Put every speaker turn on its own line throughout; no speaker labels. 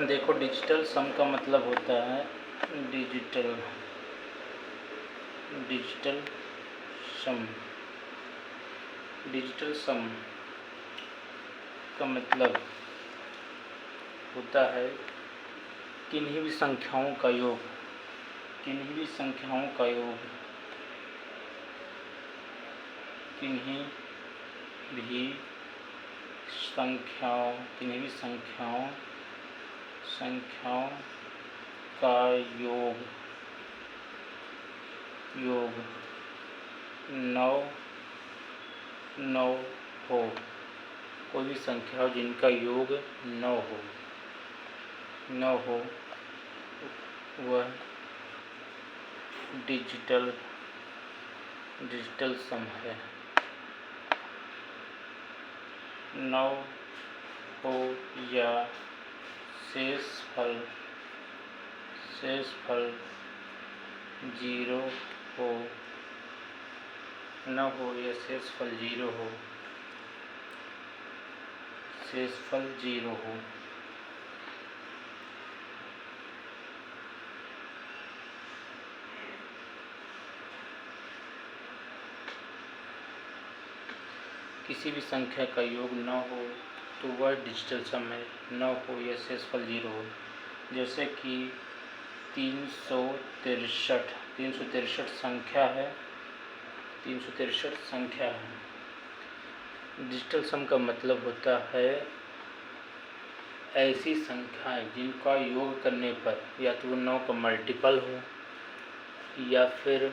देखो, डिजिटल सम का मतलब होता है डिजिटल डिजिटल सम। डिजिटल सम का मतलब होता है किन्हीं भी संख्याओं का योग, किन्हीं भी संख्याओं का योग, किन्हीं भी संख्याओं का योग 9 हो। कोई भी संख्या हो जिनका योग 9 हो वह डिजिटल सम है। 9 हो या शेषफल 0 हो, 9 हो या शेषफल 0 हो, किसी भी संख्या का योग 9 हो तो वह डिजिटल सम है। 9 हो या शेषफल 0 हो। जैसे कि 363 संख्या है। डिजिटल सम का मतलब होता है ऐसी संख्याएं जिनका योग करने पर या तो 9 का मल्टीपल हो या फिर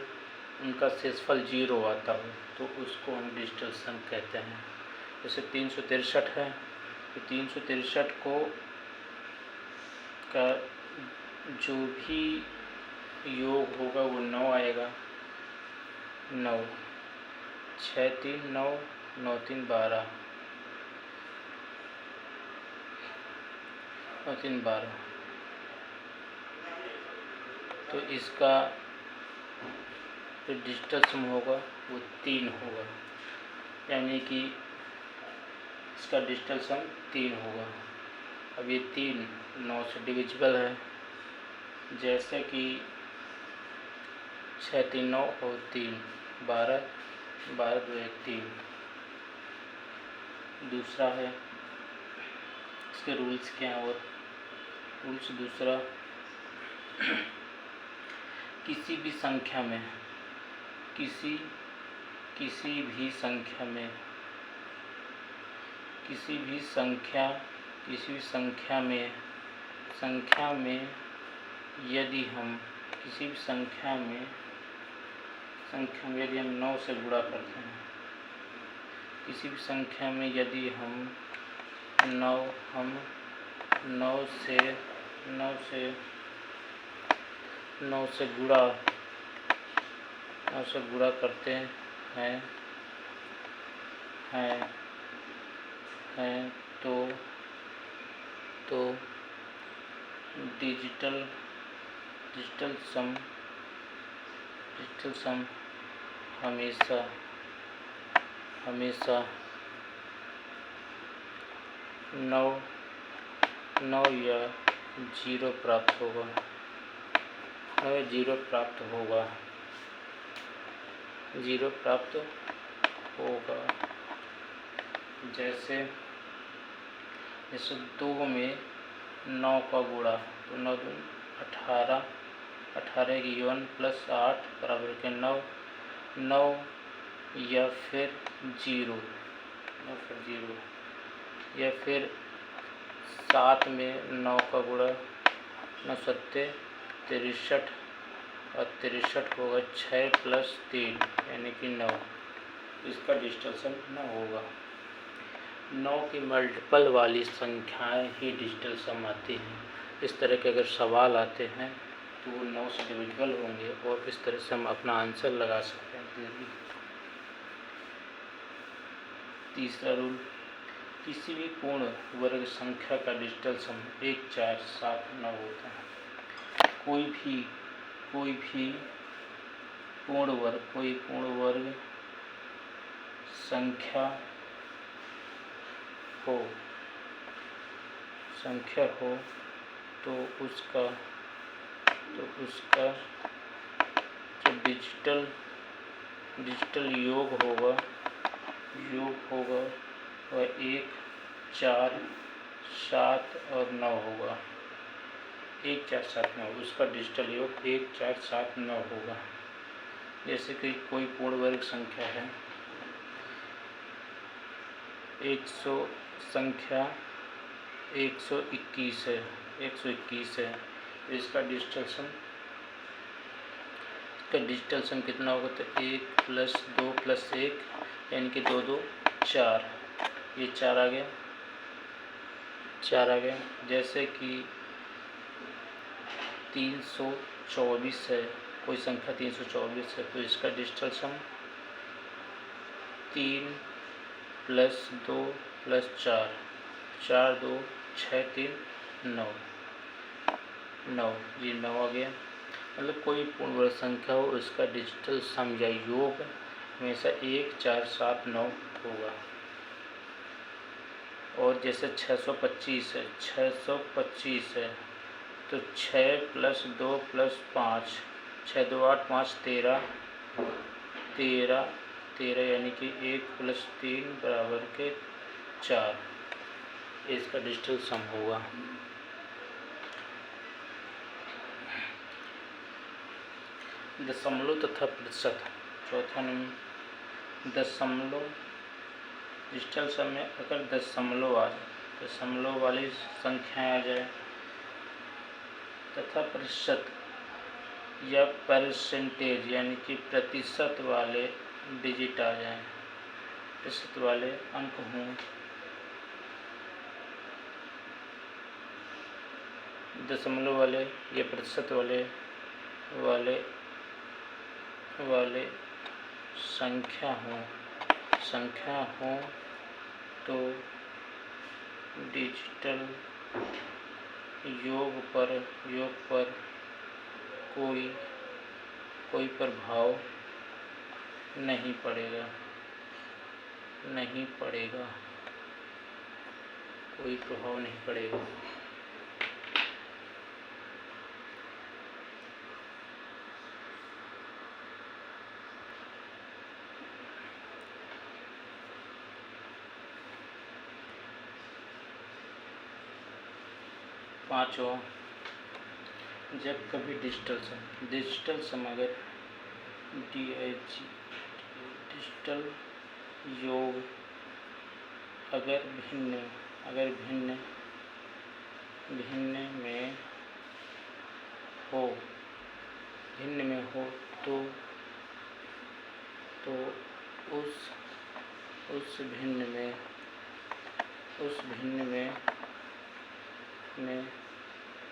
उनका शेषफल 0 आता हो, तो उसको हम डिजिटल सम कहते हैं। जैसे 363 है तो 363 को का जो भी योग होगा वो 9 आएगा। 9 6 3 9 9 3 12 9 3 12। तो इसका जो डिजिटल सम होगा वो 3 होगा, यानी कि इसका डिजिटल सम 3 होगा। अब ये 3 9 से डिविजिबल है। जैसे कि 6 3 9 और 3 12 12 2 1 3। दूसरा है इसके रूल्स क्या हैं। और रूल्स दूसरा, किसी भी संख्या में यदि हम 9 से गुणा करते हैं, किसी भी संख्या में यदि हम 9 से गुणा करते हैं तो डिजिटल सम हमेशा 9 या 0 प्राप्त होगा। 0 प्राप्त होगा। जैसे 2 में 9 का गुणा तो 9 दूनी 18, 18 की 1 प्लस 8 बराबर के 9 या फिर 0 या फिर 7 में 9 का गुणा 9 7 63 और 63 होगा 6 प्लस 3 यानी कि 9। इसका डिजिटल सम 9 होगा। 9 की मल्टीपल वाली संख्याएं ही डिजिटल सम आती हैं। इस तरह के अगर सवाल आते हैं तो वो 9 से डिविजिबल होंगे और इस तरह से हम अपना आंसर लगा सकते हैं। तीसरा रूल, किसी भी पूर्ण वर्ग संख्या का डिजिटल सम 1 4 7 9 होता है। कोई भी पूर्ण वर्ग संख्या हो तो उसका जो डिजिटल योग होगा वह 1, 4, 7 और 9 होगा। 1, 4, 7, 9 उसका डिजिटल योग 1, 4, 7, 9 होगा। जैसे कि कोई पूर्ण वर्ग संख्या है, संख्या 121 है, तो इसका डिजिटल सम कितना होगा? तो 1 + 2 + 1 यानी कि 2, 2, 4। ये 4 आ गया। जैसे कि 324 है, कोई संख्या 324 है, तो इसका डिजिटल सम 3 + 2 + 4, 4, 2, 6, 3, 9, 9 जी 9 आ गया। मतलब कोई पूर्ण वर्ग संख्या हो उसका डिजिटल सम या योग हमेशा 1, 4, 7, 9 होगा। और जैसे 625 है, तो 6 + 2 + 5, 6, 2, 8, 5, 13 यानी कि 1 + 3 = 4। इसका डिजिटल सम होगा। दशमलव तथा प्रतिशत, चौथा नंबर दशमलव। डिजिटल सम में अगर दशमलव वाली संख्याएं आ जाए तथा प्रतिशत या परसेंटेज यानी कि प्रतिशत वाले डिजिट आ जाएं, प्रतिशत वाले अंक हों, दशमलव वाले या प्रतिशत वाले संख्या हो तो डिजिटल योग पर कोई प्रभाव नहीं पड़ेगा। कोई प्रभाव नहीं पड़ेगा। पाँचवां, जब कभी डिजिटल सम अगर डिजिटल योग अगर भिन्न में हो तो उस भिन्न में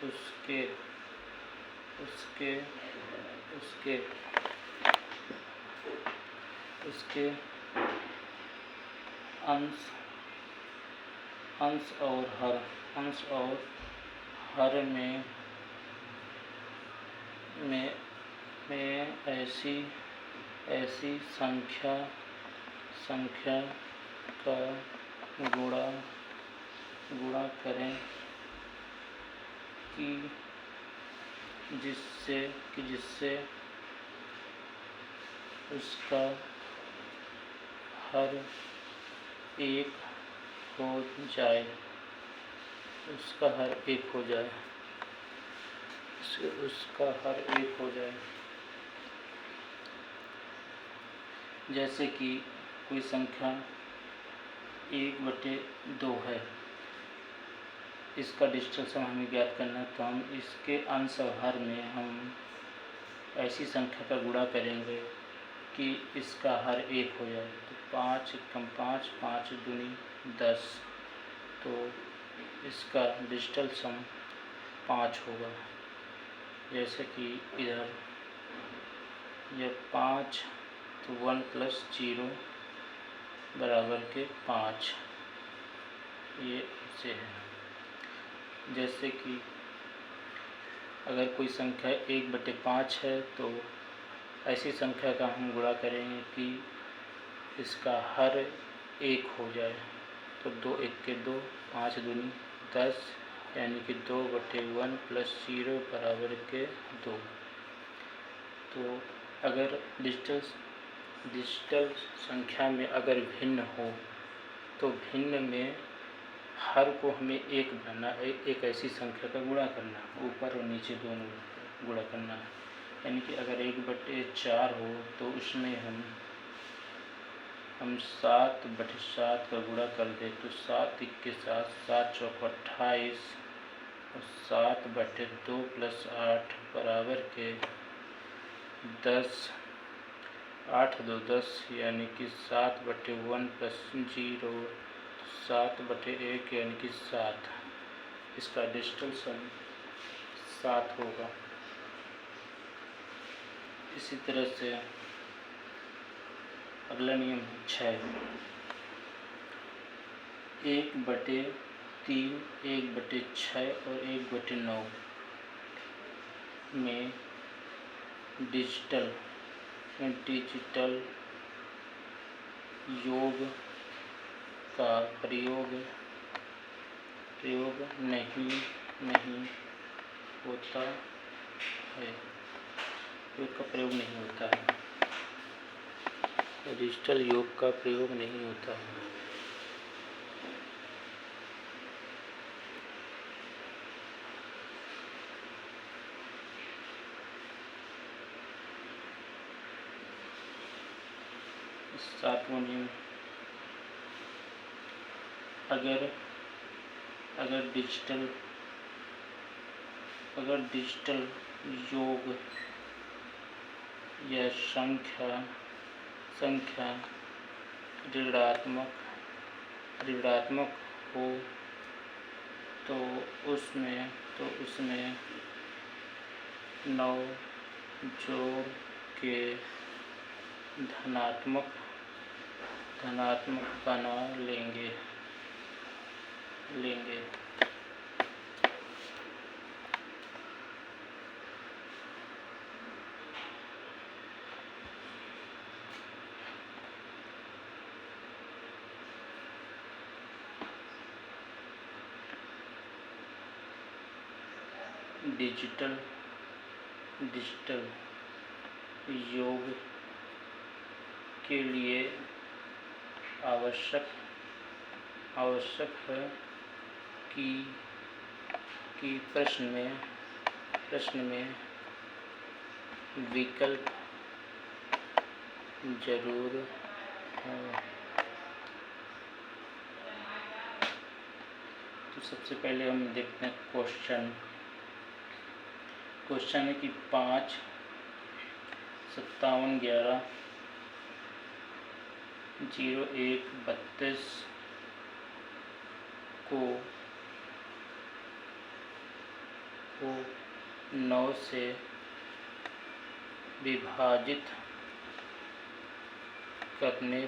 उसके अंश और हर में ऐसी संख्या का गुणा करें कि जिससे उसका हर एक हो जाए। जैसे कि कोई संख्या 1/2 है, इसका डिजिटल सम हमें ज्ञात करना है, तो हम इसके अंश और हर में हम ऐसी संख्या का गुणा करेंगे कि इसका हर 1 हो जाए। तो 5 × 5, 5 दूनी 10, तो इसका डिजिटल सम 5 होगा। जैसे कि इधर यह 5, तो 1 + 0 = 5, ये से है। जैसे कि अगर कोई संख्या 1/5 है, तो ऐसी संख्या का हम गुणा करेंगे कि इसका हर 1 हो जाए। तो 2 × 1 = 2, 5 दूनी 10, यानी कि 2/1 + 0 बराबर के 2। तो अगर डिजिटल संख्या में अगर भिन्न हो तो भिन्न में हर को हमें एक बनाना है, एक ऐसी संख्या का गुणा करना, ऊपर और नीचे दोनों गुणा करना है। यानी कि अगर 1/4 हो तो उसमें हम 7/7 का गुणा कर दें तो 7 × 7 7 × 28 और 7/2 + 8 बराबर के 10। 8 × 2 = 10 यानी कि 7/1 + 0 7/1 यानी कि 7। इसका डिजिटल सम 7 होगा। इसी तरह से अगला नियम 6। 1/3 1/6 और 1/9 में डिजिटल योग का प्रयोग नहीं होता है। योग का प्रयोग नहीं होता है। डिजिटल योग का प्रयोग नहीं होता है। सातवां नियम, अगर डिजिटल योग या संख्या ऋणात्मक हो तो उसमें 9 जोड़ के धनात्मक बना लेंगे। डिजिटल योग के लिए आवश्यक है कि प्रश्न में विकल्प जरूर हो। तो सबसे पहले हम देखते हैं क्वेश्चन है कि 5 57 11 01 32 को 9 से विभाजित करने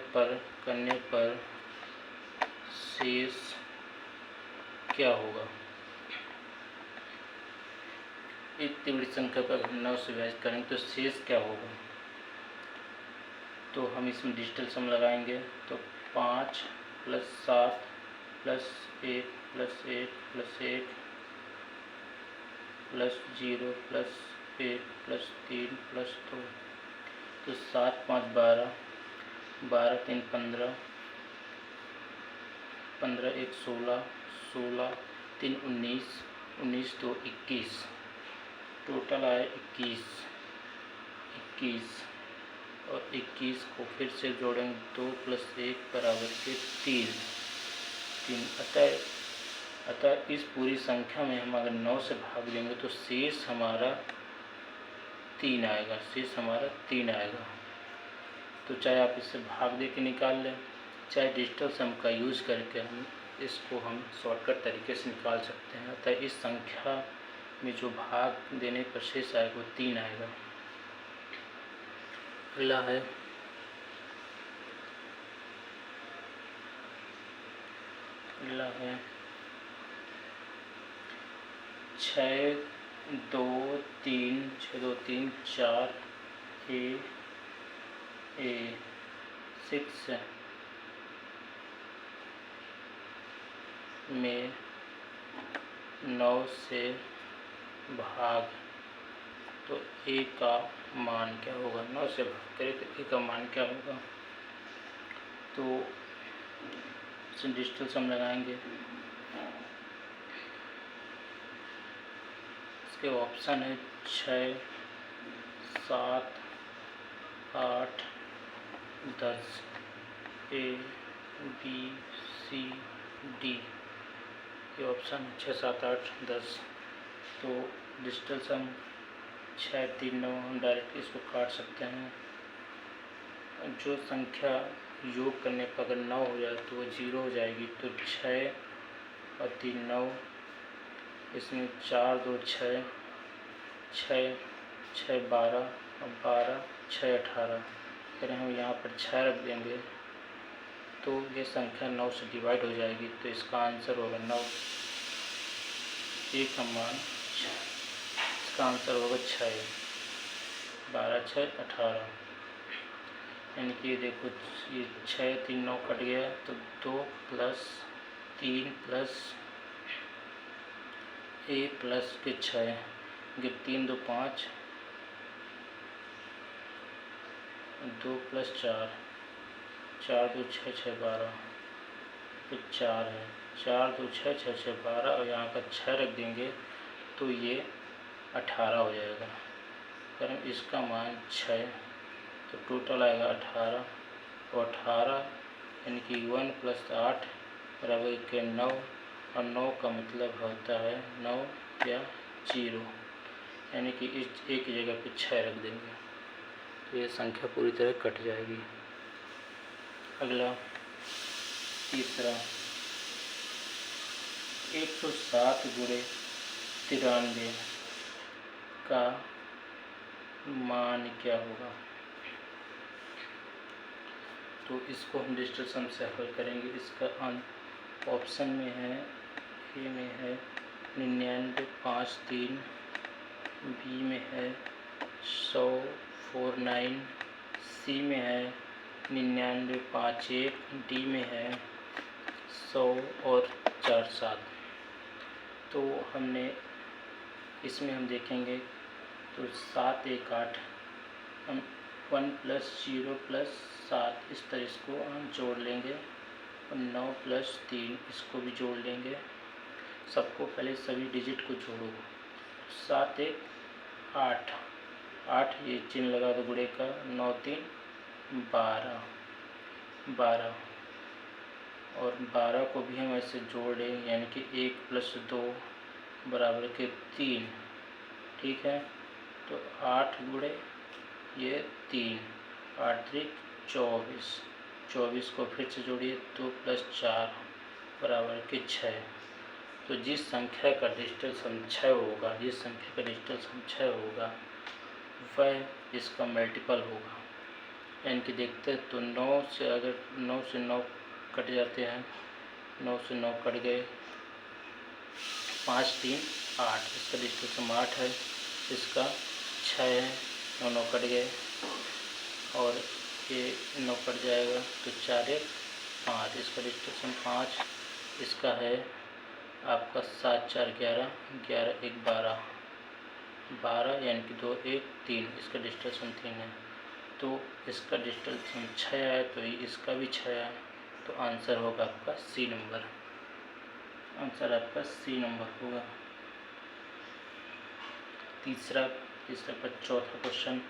पर शेष क्या होगा। इतनी बड़ी संख्या को अगर 9 से विभाजित करेंगे तो शेष क्या होगा। तो हम इसमें डिजिटल सम लगाएंगे तो 5 + 7 + 1 + 1 + 1 + 0 + 1 + 3 + 2 तो 7 × 5 = 12 12 × 3 = 15 15 × 1 = 16 16 × 3 = 19 19 × 2 = 21 टोटल आए 21 और 21 को फिर से जोड़ेंगे 2 + 1 बराबर के 3। अतः इस पूरी संख्या में हम अगर 9 से भाग देंगे तो शेष हमारा 3 आएगा। तो चाहे आप इससे भाग दे के निकाल लें, चाहे डिजिटल सम का यूज़ करके इसको हम शॉर्टकट तरीके से निकाल सकते हैं। अतः इस संख्या में जो भाग देने पर शेष आएगा वो 3 आएगा। अगला है अगला है 6 2 3 6 2 3 4 6 में 9 से भाग, तो ए का मान क्या होगा? 9 से भाग करें तो ए का मान क्या होगा? तो डिजिटल सम लगाएंगे। इसके ऑप्शन है 6, 7, 8, 10, ए बी सी डी, ये ऑप्शन 6, 7, 8, 10। तो डिजिटल सम 6, 3, 9, हम डायरेक्ट इसको काट सकते हैं। जो संख्या योग करने पर अगर 9 हो जाए तो वो 0 हो जाएगी। तो 6 और 3 9, इसमें 4 2 6, 6 6 12 और 12 6 18। अगर हम यहाँ पर 6 रख देंगे तो ये संख्या 9 से डिवाइड हो जाएगी। तो इसका आंसर होगा 9, ए का मान 6, इसका आंसर होगा 6, 12 6 18। यानी कि देखो ये 6 3 9 कट गया, तो 2 + 3 + ए + के 6, ये 3 2 5, 2 + 4, 4 2 6 6 12, फिर 4 है, 4 2 6 6 6 12 और यहाँ का 6 रख देंगे तो ये 18 हो जाएगा। अगर हम इसका मान 6, तो टोटल आएगा 18, और 18 यानी कि 1 + 8 = 9, और 9 का मतलब होता है 9 या 0, यानी कि इस एक जगह पे 6 रख देंगे तो ये संख्या पूरी तरह कट जाएगी। अगला तीसरा, 107 × 93 का मान क्या होगा? तो इसको हम डिजिटल सम से हल करेंगे। इसका ऑप्शन में है, ए में है 99 5 3, बी में है 100 4 9, सी में है 99 5 1, डी में है 100 और 4 7। तो हमने इसमें हम देखेंगे तो 7 1 8, हम 1 + 0 + 7 इस तरह इसको हम जोड़ लेंगे, और 9 + 3 इसको भी जोड़ लेंगे। सबको पहले सभी डिजिट को जोड़ो। 7 1 8, 8 ये चिन्ह लगा दो गुणे का, 9 3 12, 12 और 12 को भी हम ऐसे जोड़ लेंगे, यानी कि 1 + 2 = 3। ठीक है, तो 8 गुणे ये 3, 8 3 24, 24 को फिर से जोड़िए, 2 + 4 = 6। तो जिस संख्या का डिजिटल सम 6 होगा, जिस संख्या का डिजिटल सम 6 होगा वह इसका मल्टीपल होगा। यानी कि देखते हैं तो 9 से अगर 9 से 9 कट जाते हैं, 9 से 9 कट गए, 5 3 8, इसका डिजिटल सम 8 है, इसका 6 है, 9 9 कट गए और ये 9 कट जाएगा तो 4 1 5, इसका डिजिटल सम 5, इसका है आपका 7 4 11, 11 1 12, 12 यानी कि 2 1 3, इसका डिजिटल सम 3 है। तो इसका डिजिटल सम 6 है, तो इसका भी 6 है, तो आंसर होगा आपका सी नंबर। आंसर आपका सी नंबर होगा। तीसरा पर चौथा क्वेश्चन,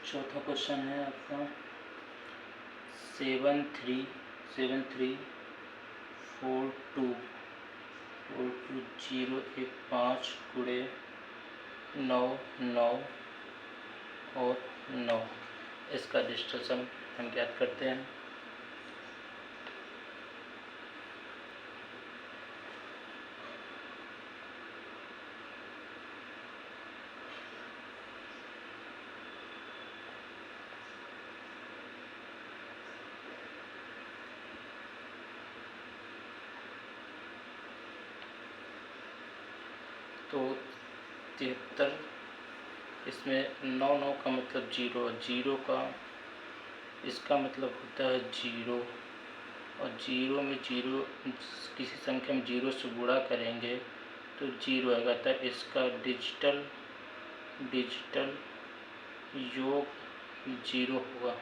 चौथा क्वेश्चन है आपका 7 3 4 2 0 1 5 गुणे 9 9 और 9, इसका डिजिटल सम हम ज्ञात करते हैं। तो 73, इसमें 9 9 का मतलब 0, 0 का इसका मतलब होता है जीरो, और जीरो में जीरो किसी संख्या में जीरो से गुणा करेंगे तो जीरो आएगा। तो इसका डिजिटल योग जीरो होगा।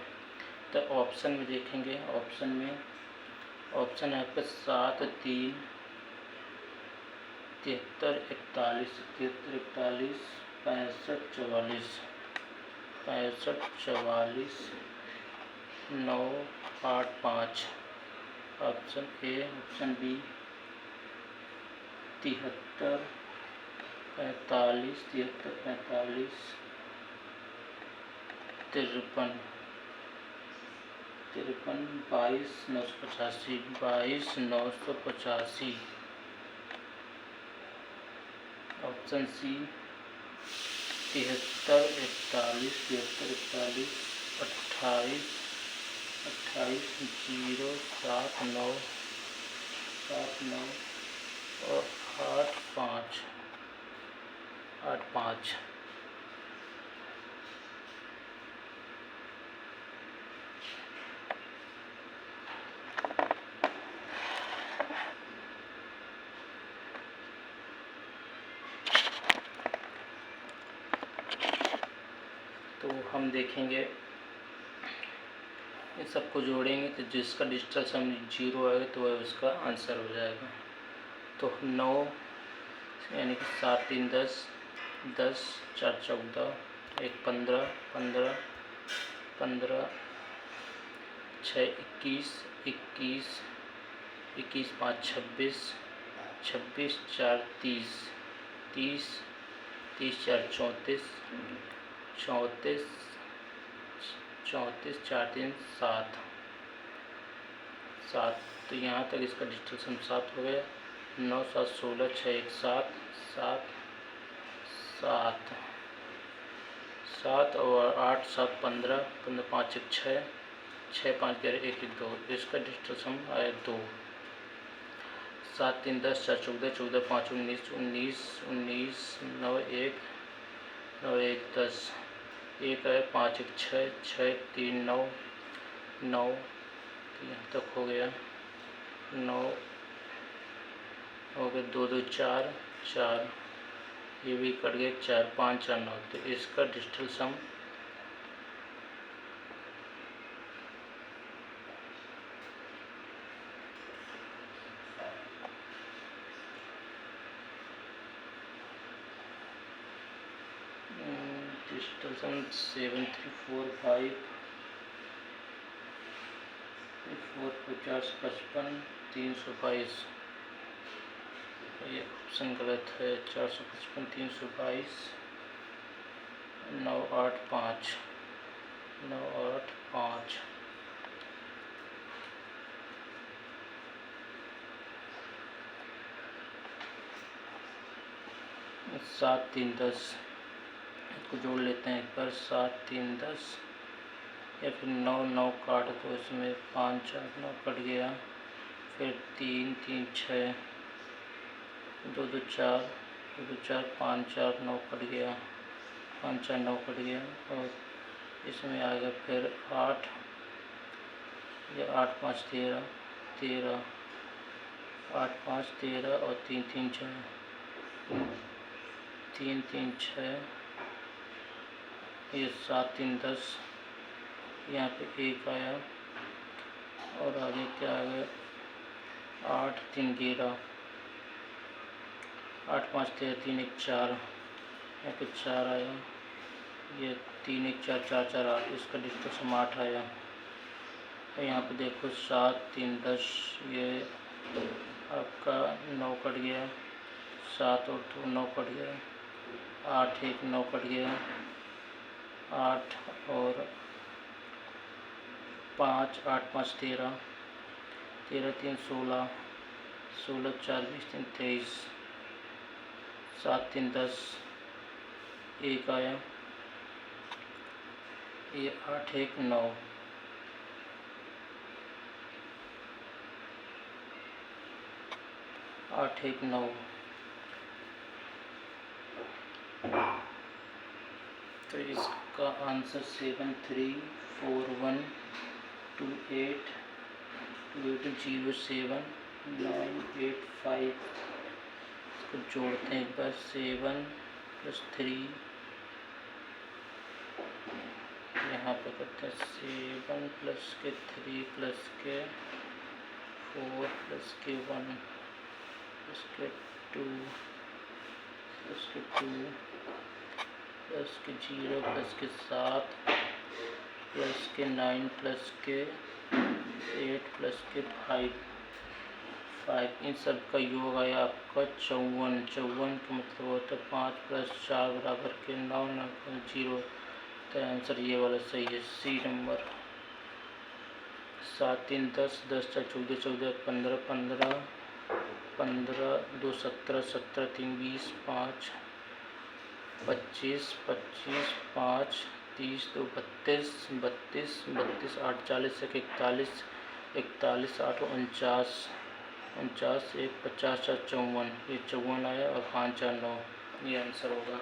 तो ऑप्शन में देखेंगे, ऑप्शन है आपका 7, 3, 73, 41, 65, 44, 9, 8, 5। Option A, option B 73, 45, 53, 53, 22, 985, 22, 985। Option C 73, 41, 73, 41, 28, 0, 7, 9 और 8, 5। तो हम देखेंगे इन सबको जोड़ेंगे तो जिसका डिजिटल सम जीरो आएगा तो वह उसका आंसर हो जाएगा। तो 9 यानी कि 7, 3, 10, 10, 4, 14, 1, 15, 15, 15, 6, 21, 21, 21, 5, 26, 26, 4, 30, 30, 30, 4, 34, 34, 34, 4, 3, 7, 7। तो यहाँ तक इसका डिजिटल सम 7 हो गया। 9, 7, 16, 6, 1, 7, 7, 7, 7 और 8, 7, 15, 15, 5, 1, 6, 6, 5, 11, 1, 1, 2। इसका डिजिटल सम आया 2। 7, 3, 10, 4, 14, 14, 5, 19, 19, 19, 9, 1, 9, 1, 10, 1 है, 5, 1, 6, 6, 3, 9, 9। तो यहाँ तक हो गया 9 हो गया, 2, 2, 4, 4, ये भी कट गए, 4, 5, 4, 9। तो इसका डिजिटल सम डिजिटल सम 7, 3, 4, 5, 4, 50, 55, 322। ये ऑप्शन गलत है। 455, 322, 9, 8, 5, 9, 8, 5। 7, 3, 10 इसको जोड़ लेते हैं एक बार। 7, 3, 10 या फिर 9, 9 काट तो इसमें 5, 4, 9 कट गया। फिर 3, 3, 6, 2, 2, 4, 2, 2, 4, 5, 4, 9 कट गया। 5, 4, 9 कट गया। और इसमें आएगा फिर 8 या 8, 5, 13, 13, 8, 5, 13 और 3, 3, 6, 3, 3, 6, ये 7, 3, 10, यहाँ पे 1 आया। और आगे क्या आ गया? 8, 3, 11, 8, 5, 13, 3, 1, 4, यहाँ पे 4 आया। ये 3, 1, 4, 4, 4, 8, इसका डिजिटल सम 8 आया। तो यहाँ पे देखो 7, 3, 10, ये आपका 9 कट गया। 7 और 2 9 कट गया। 8, 1, 9 कट गया। 8 और 5, 8, 5, 13, 13, 3, 16, 16, 4, 20, 3, 23, 7, 3, 10, 1 आया। ये 8, 1, 9, 8, 1, 9। तो इसका आंसर 7, 3, 4, 1 28 07 985। इसको जोड़ते हैं एक बार, 7 + 3, यहाँ पर करते हैं 7 + 3 + 4 + 1 + 2 + 2 + 0 + 7 + 9 + 8 + 5। इन सब का योग आया आपका 54। 54 का मतलब होता है 5 + 4 = 9, 9 = 0। तो आंसर ये वाला सही है, सी नंबर। 7 3 10, 10 4 14, 14 15, 15 15 2 17, 17 3 20, 5 25, 25 5 30 2 32, 32 32 8 40, 1 41, 41 8 49, 49 1 50 4 54। ये 54 आया और 5 4 9, ये आंसर होगा।